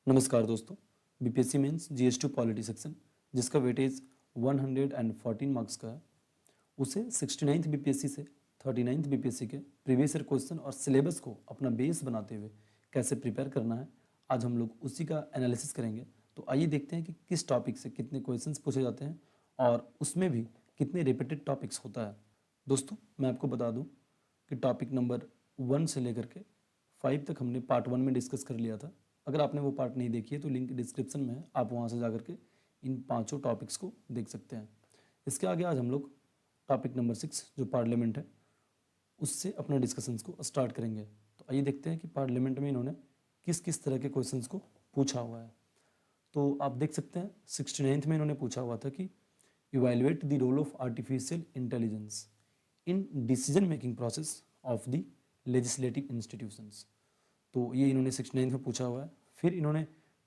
नमस्कार दोस्तों। BPSC mains GS two polity section जिसका वेटेज 114 मार्क्स का है, उसे 69th बीपीएससी से 39th बीपीएससी के प्रीवियस ईयर क्वेश्चन और सिलेबस को अपना बेस बनाते हुए कैसे प्रिपेयर करना है, आज हम लोग उसी का एनालिसिस करेंगे। तो आइए देखते हैं कि किस टॉपिक से कितने क्वेश्चंस पूछे जाते हैं और उसमें भी कितने रिपीटेड टॉपिक्स होता है। दोस्तों, मैं आपको बता दूं कि टॉपिक नंबर 1 से लेकर के 5 तक हमने पार्ट 1 में डिस्कस कर लिया था। अगर आपने वो पार्ट नहीं देखी है तो लिंक डिस्क्रिप्शन में है, आप वहाँ से जाकर के इन पांचों टॉपिक्स को देख सकते हैं। इसके आगे आज हम लोग टॉपिक नंबर 6 जो पार्लियामेंट है उससे अपने डिस्कशंस को स्टार्ट करेंगे। तो आइए देखते हैं कि पार्लियामेंट में इन्होंने किस किस तरह के क्वेश्चंस को पूछा हुआ है। तो आप देख सकते हैं 69th में इन्होंने पूछा हुआ था कि evaluate the role of artificial intelligence in decision making process of the legislative institutions. तो ये इन्होंने 69th में पूछा हुआ है। फिर इन्होंने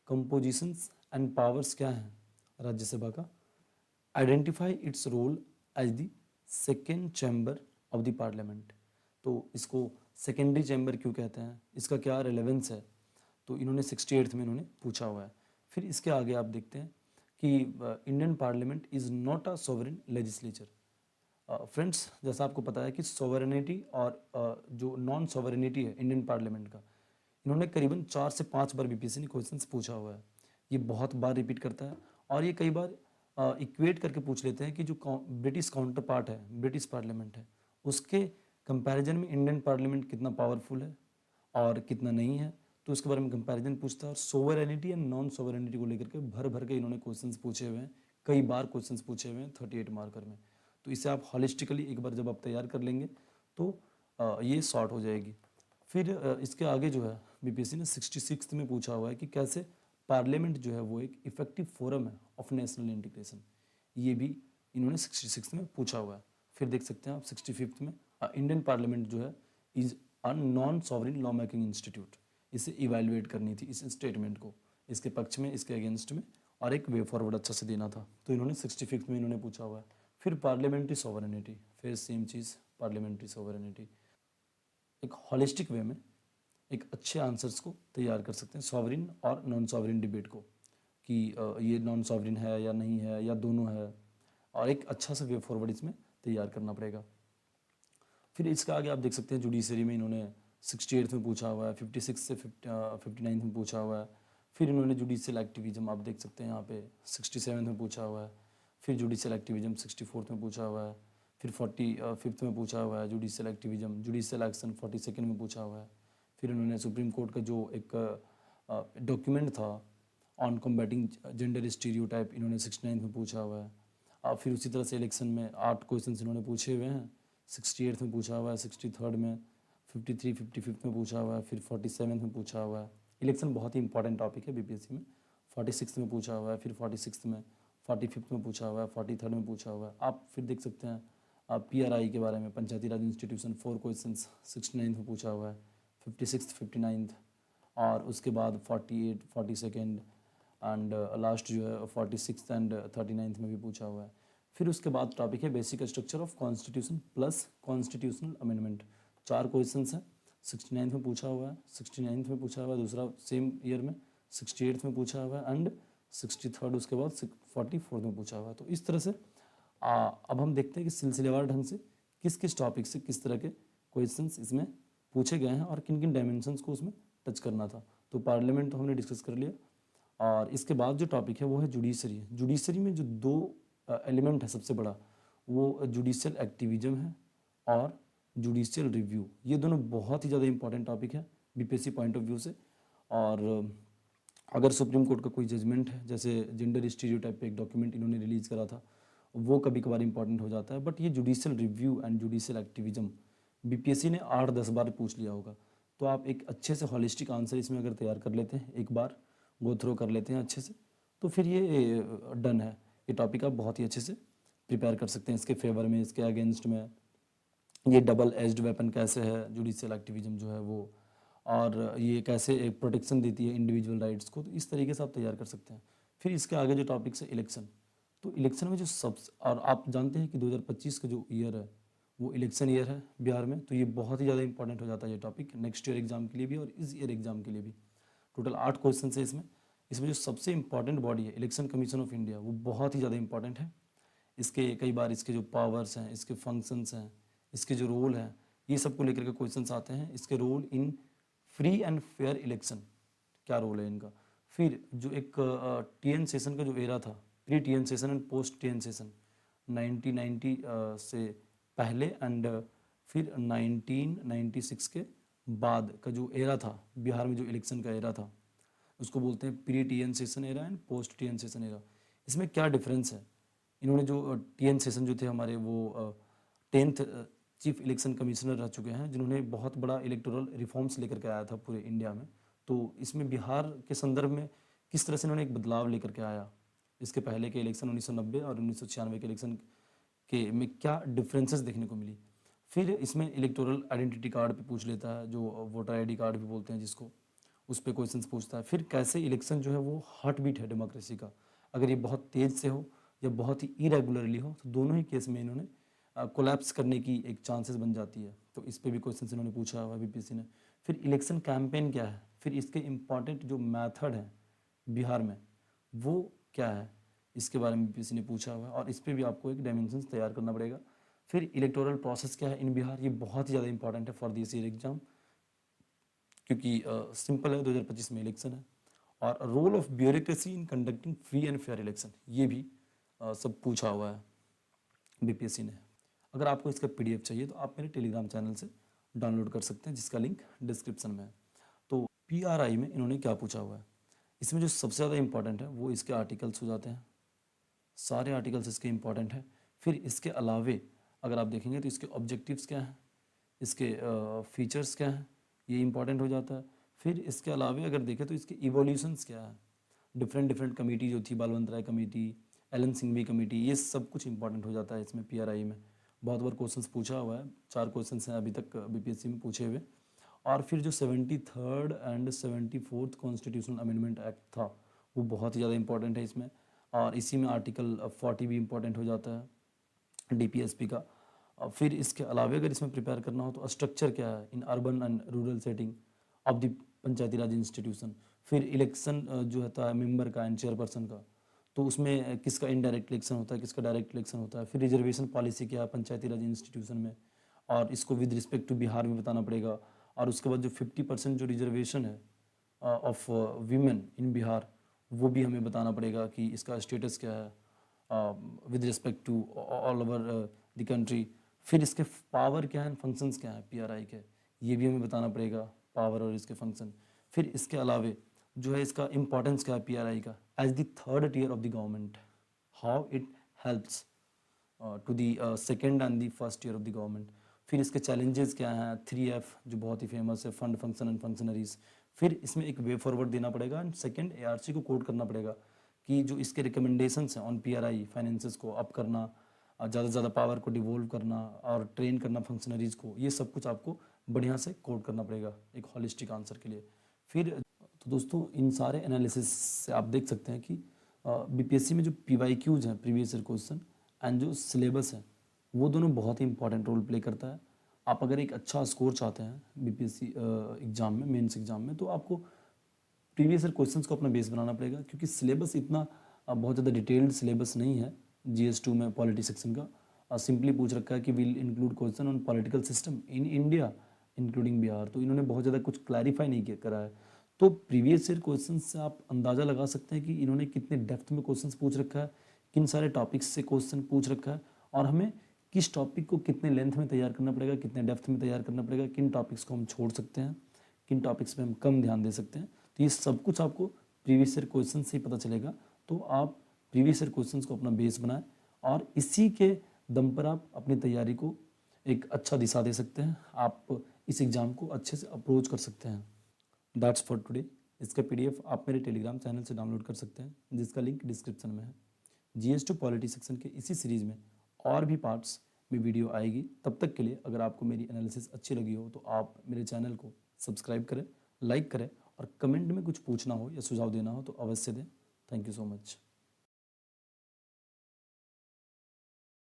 कंपोजिशंस एंड पावर्स क्या हैं राज्यसभा का, identify its role as the second chamber of the parliament. तो इसको सेकेंडरी चैम्बर क्यों कहते हैं, इसका क्या रेलेवेंस है, तो इन्होंने 68th में इन्होंने पूछा हुआ है। फिर इसके आगे आप देखते हैं कि Indian parliament is not a sovereign legislature. Friends, जैसा आपको पता है कि सॉवरेनिटी और जो नॉन सॉवरेनिटी है इंडियन पार्लियामेंट का, इन्होंने करीबन 4 से 5 बार बीपीएससी ने क्वेश्चन पूछा हुआ है। ये बहुत बार रिपीट करता है और ये कई बार इक्वेट करके पूछ लेते हैं कि जो ब्रिटिश काउंटर पार्ट है, ब्रिटिश पार्लियामेंट है, उसके कंपैरिजन में इंडियन पार्लियामेंट कितना पावरफुल है और कितना नहीं है, तो उसके बारे में कंपैरिजन पूछता है। और सोवरेनिटी एंड नॉन सोवरेनिटी को लेकर के भर भर के इन्होंने क्वेश्चंस पूछे हुए हैं, कई बार क्वेश्चंस पूछे हुए हैं 38 मार्कर में। तो इसे आप हॉलिस्टिकली एक बार जब आप तैयार कर लेंगे तो ये शॉर्ट हो जाएगी। फिर इसके आगे जो है बीपीएससी ने 66th में पूछा हुआ है कि कैसे पार्लियामेंट जो है वो एक इफेक्टिव फोरम है ऑफ नेशनल इंटीग्रेशन। ये भी इन्होंने 66 में पूछा हुआ है। फिर देख सकते हैं आप 65th में इंडियन पार्लियामेंट जो है is a non sovereign law making institute. इसे इवेल्युएट करनी थी इस स्टेटमेंट को, इसके पक्ष में इसके अगेंस्ट में, और एक वे फॉरवर्ड अच्छा से देना था। तो इन्होंने 65th में इन्होंने पूछा हुआ है। फिर पार्लियामेंट्री सॉवरेनिटी, फिर सेम चीज़ पार्लियामेंट्री सॉवरेनिटी। एक हॉलिस्टिक वे में एक अच्छे आंसर्स को तैयार कर सकते हैं सॉवरिन और नॉन सॉवरिन डिबेट को, कि ये नॉन सॉवरिन है या नहीं है या दोनों है, और एक अच्छा सा वे फॉरवर्ड इसमें तैयार करना पड़ेगा। फिर इसके आगे आप देख सकते हैं जुडिशरी में इन्होंने 68th में पूछा हुआ है, 56 से 59 में पूछा हुआ है। फिर इन्होंने जुडिशियल एक्टिविज्म आप देख सकते हैं यहाँ पे 67 में पूछा हुआ है। फिर जुडिशियल एक्टिविज्म 64th में पूछा हुआ है। फिर 45th में पूछा हुआ है judicial activism. Judicial action 42nd में पूछा हुआ है। फिर उन्होंने सुप्रीम कोर्ट का जो एक डॉक्यूमेंट था ऑन कॉम्बैटिंग जेंडर स्टीरियोटाइप, इन्होंने 69th में पूछा हुआ है। फिर उसी तरह से इलेक्शन में 8 क्वेश्चन इन्होंने पूछे हुए हैं। 68th में पूछा हुआ है, 63rd में, 53, 55th में पूछा हुआ है, फिर 47th में पूछा हुआ है। इलेक्शन बहुत ही इंपॉर्टेंट टॉपिक है बीपीएससी में। 46 में पूछा हुआ है, फिर 46 में, 45th में पूछा हुआ है, 43rd में पूछा हुआ है। आप फिर देख सकते हैं आप पीआरआई के बारे में, पंचायती राज इंस्टीट्यूशन, 4 क्वेश्चन 69th में पूछा हुआ है, 56th, 59th, और उसके बाद 48, 42nd एंड लास्ट जो है 46th एंड 39th में भी पूछा हुआ है। फिर उसके बाद टॉपिक है basic structure of constitution plus constitutional amendment. 4 questions हैं, 69th में पूछा हुआ है, 69th में पूछा हुआ है, दूसरा सेम ईयर में 68th में पूछा हुआ है, एंड 63rd उसके बाद 44th में पूछा हुआ है। तो इस तरह से अब हम देखते हैं कि सिलसिलेवार ढंग से किस किस टॉपिक से किस तरह के क्वेश्चंस इसमें पूछे गए हैं और किन किन डायमेंशंस को उसमें टच करना था। तो पार्लियामेंट तो हमने डिस्कस कर लिया, और इसके बाद जो टॉपिक है वो है जुडिशरी। जुडिशरी में जो 2 एलिमेंट है सबसे बड़ा, वो जुडिशियल एक्टिविज्म है और जुडिशियल रिव्यू। ये दोनों बहुत ही ज़्यादा इंपॉर्टेंट टॉपिक है बीपीएससी पॉइंट ऑफ व्यू से। और अगर सुप्रीम कोर्ट का कोई जजमेंट है, जैसे जेंडर स्टीरियोटाइप पे एक डॉक्यूमेंट इन्होंने रिलीज़ करा था, वो कभी कभार इंपॉर्टेंट हो जाता है। बट ये judicial review and judicial activism BPSC ने 8-10 बार पूछ लिया होगा। तो आप एक अच्छे से हॉलिस्टिक आंसर इसमें अगर तैयार कर लेते हैं, एक बार गो थ्रो कर लेते हैं अच्छे से, तो फिर ये डन है। ये टॉपिक आप बहुत ही अच्छे से प्रिपेयर कर सकते हैं इसके फेवर में, इसके अगेंस्ट में। ये डबल एज्ड वेपन कैसे है जुडिशियल एक्टिविज्म जो है वो, और ये कैसे एक प्रोटेक्शन देती है इंडिविजुअल राइट्स को, तो इस तरीके से आप तैयार कर सकते हैं। फिर इसके आगे जो टॉपिक्स है इलेक्शन, तो इलेक्शन में जो सब, और आप जानते हैं कि 2025 का जो ईयर है वो इलेक्शन ईयर है बिहार में, तो ये बहुत ही ज़्यादा इंपॉर्टेंट हो जाता है ये टॉपिक नेक्स्ट ईयर एग्जाम के लिए भी और इस ईयर एग्जाम के लिए भी। टोटल 8 क्वेश्चन है इसमें, इसमें जो सबसे इम्पॉर्टेंट बॉडी है इलेक्शन कमीशन ऑफ इंडिया, वो बहुत ही ज़्यादा इम्पॉर्टेंट है। इसके कई बार इसके जो पावर्स हैं, इसके फंक्शंस हैं, इसके जो रोल हैं, ये सब को लेकर के क्वेश्चंस आते हैं। इसके role in free and fair election, क्या रोल है इनका। फिर जो एक टीएन सेशन का जो एरा था, pre TN session and post TN session, 1990 से पहले एंड फिर 1996 के बाद का जो एरा था बिहार में, जो इलेक्शन का एरा था, उसको बोलते हैं pre TN session era and post TN session era. इसमें क्या डिफरेंस है, इन्होंने जो टीएन सेशन जो थे हमारे, वो 10th चीफ इलेक्शन कमिश्नर रह चुके हैं, जिन्होंने बहुत बड़ा इलेक्टोरल रिफॉर्म्स लेकर के आया था पूरे इंडिया में। तो इसमें बिहार के संदर्भ में किस तरह से इन्होंने एक बदलाव लेकर के आया, इसके पहले के इलेक्शन 1990 और 1996 के इलेक्शन के में क्या डिफरेंसेस देखने को मिली। फिर इसमें इलेक्टोरल आइडेंटिटी कार्ड पे पूछ लेता है, जो वोटर आईडी कार्ड भी बोलते हैं जिसको, उस पर क्वेश्चन पूछता है। फिर कैसे इलेक्शन जो है वो हार्ट बीट है डेमोक्रेसी का, अगर ये बहुत तेज़ से हो या बहुत ही इरेगुलरली हो, तो दोनों ही केस में इन्होंने कोलैप्स करने की एक चांसेस बन जाती है। तो इस पे भी क्वेश्चन इन्होंने पूछा हुआ बीपीएससी ने। फिर इलेक्शन कैंपेन क्या है, फिर इसके इम्पॉर्टेंट जो मेथड है बिहार में वो क्या है, इसके बारे में बीपीएससी ने पूछा हुआ है, और इस पर भी आपको एक डायमेंशंस तैयार करना पड़ेगा। फिर इलेक्टोरल प्रोसेस क्या है इन बिहार, ये बहुत ही ज़्यादा इंपॉर्टेंट है फॉर दिस ईयर एग्जाम, क्योंकि सिंपल है, 2025 में इलेक्शन है। और role of bureaucracy in conducting free and fair election, ये भी सब पूछा हुआ है बीपीएससी ने। अगर आपको इसका पीडीएफ चाहिए तो आप मेरे टेलीग्राम चैनल से डाउनलोड कर सकते हैं, जिसका लिंक डिस्क्रिप्शन में है। तो पीआरआई में इन्होंने क्या पूछा हुआ है, इसमें जो सबसे ज़्यादा इंपॉर्टेंट है वो इसके आर्टिकल्स हो जाते हैं, सारे आर्टिकल्स इसके इंपॉर्टेंट हैं। फिर इसके अलावे अगर आप देखेंगे तो इसके ऑब्जेक्टिव्स क्या हैं, इसके फीचर्स क्या हैं, ये इंपॉर्टेंट हो जाता है। फिर इसके अलावे अगर देखें तो इसके इवोल्यूशंस क्या है, डिफरेंट डिफरेंट कमेटी जो थी, बालवंत राय कमेटी, एलन सिंघवी कमेटी, ये सब कुछ इंपॉर्टेंट हो जाता है इसमें पीआरआई में। बहुत बार क्वेश्चंस पूछा हुआ है, 4 क्वेश्चंस हैं अभी तक बीपीएससी में पूछे हुए। और फिर जो 73rd and 74th constitutional amendment act था, वो बहुत ही ज़्यादा इंपॉर्टेंट है इसमें, और इसी में आर्टिकल 40 भी इंपॉर्टेंट हो जाता है डीपीएसपी का। फिर इसके अलावा अगर इसमें प्रिपेयर करना हो तो स्ट्रक्चर क्या है in urban and rural setting of the Panchayati Raj institution. फिर इलेक्शन जो होता है मेंबर का एंड चेयरपर्सन का, तो उसमें किसका इनडायरेक्ट इलेक्शन होता है, किसका डायरेक्ट इलेक्शन होता है। फिर रिजर्वेशन पॉलिसी क्या है पंचायती राज इंस्टीट्यूशन में, और इसको विद रिस्पेक्ट टू बिहार में बताना पड़ेगा। और उसके बाद जो 50% जो रिजर्वेशन है ऑफ वीमेन इन बिहार, वो भी हमें बताना पड़ेगा कि इसका स्टेटस क्या है with respect to all over the country. फिर इसके पावर क्या है, फंक्शंस क्या है पीआरआई के, ये भी हमें बताना पड़ेगा, पावर और इसके फंक्शन। फिर इसके अलावे जो है इसका इंपॉर्टेंस क्या है पीआरआई का as the third tier of the government, how it helps to the second and the first year of the government. फिर इसके चैलेंजेस क्या हैं, 3F जो बहुत ही फेमस है, फंड, फंक्शन एंड फंक्शनरीज। फिर इसमें एक वे फॉरवर्ड देना पड़ेगा एंड सेकेंड ARC को कोड करना पड़ेगा कि जो इसके रिकमेंडेशंस हैं ऑन पीआरआई फाइनेंसेस को अप करना, ज़्यादा से ज़्यादा पावर को डिवोल्व करना और ट्रेन करना फंक्शनरीज को, ये सब कुछ आपको बढ़िया से कोड करना पड़ेगा एक हॉलिस्टिक आंसर के लिए। फिर तो दोस्तों इन सारे एनालिसिस से आप देख सकते हैं कि बीपीएससी में जो PYQs हैं, प्रीवियस ईयर क्वेश्चन, एंड जो सिलेबस है, वो दोनों बहुत ही इंपॉर्टेंट रोल प्ले करता है। आप अगर एक अच्छा स्कोर चाहते हैं बीपीएससी एग्ज़ाम में, मेंस एग्ज़ाम में, तो आपको प्रीवियस ईयर क्वेश्चंस को अपना बेस बनाना पड़ेगा, क्योंकि सिलेबस इतना बहुत ज़्यादा डिटेल्ड सिलेबस नहीं है GS2 में पॉलिटी सेक्शन का। सिंपली पूछ रखा है कि will include question on political system in India including Bihar, तो इन्होंने बहुत ज़्यादा कुछ क्लैरिफाई नहीं किया करा है। तो प्रीवियस ईयर क्वेश्चन से आप अंदाज़ा लगा सकते हैं कि इन्होंने कितने डेप्थ में क्वेश्चन पूछ रखा है, किन सारे टॉपिक्स से क्वेश्चन पूछ रखा है, और हमें किस टॉपिक को कितने लेंथ में तैयार करना पड़ेगा, कितने डेप्थ में तैयार करना पड़ेगा, किन टॉपिक्स को हम छोड़ सकते हैं, किन टॉपिक्स पे हम कम ध्यान दे सकते हैं। तो ये सब कुछ आपको प्रीवियस ईयर क्वेश्चन से ही पता चलेगा। तो आप प्रीवियस ईयर क्वेश्चन को अपना बेस बनाएं, और इसी के दम पर आप अपनी तैयारी को एक अच्छा दिशा दे सकते हैं, आप इस एग्ज़ाम को अच्छे से अप्रोच कर सकते हैं। That's for today. इसका PDF आप मेरे टेलीग्राम चैनल से डाउनलोड कर सकते हैं, जिसका लिंक डिस्क्रिप्शन में है। GS2 पॉलिटी सेक्शन के इसी सीरीज़ में और भी पार्ट्स में वीडियो आएगी। तब तक के लिए अगर आपको मेरी एनालिसिस अच्छी लगी हो तो आप मेरे चैनल को सब्सक्राइब करें, लाइक करें, और कमेंट में कुछ पूछना हो या सुझाव देना हो तो अवश्य दें। Thank you so much.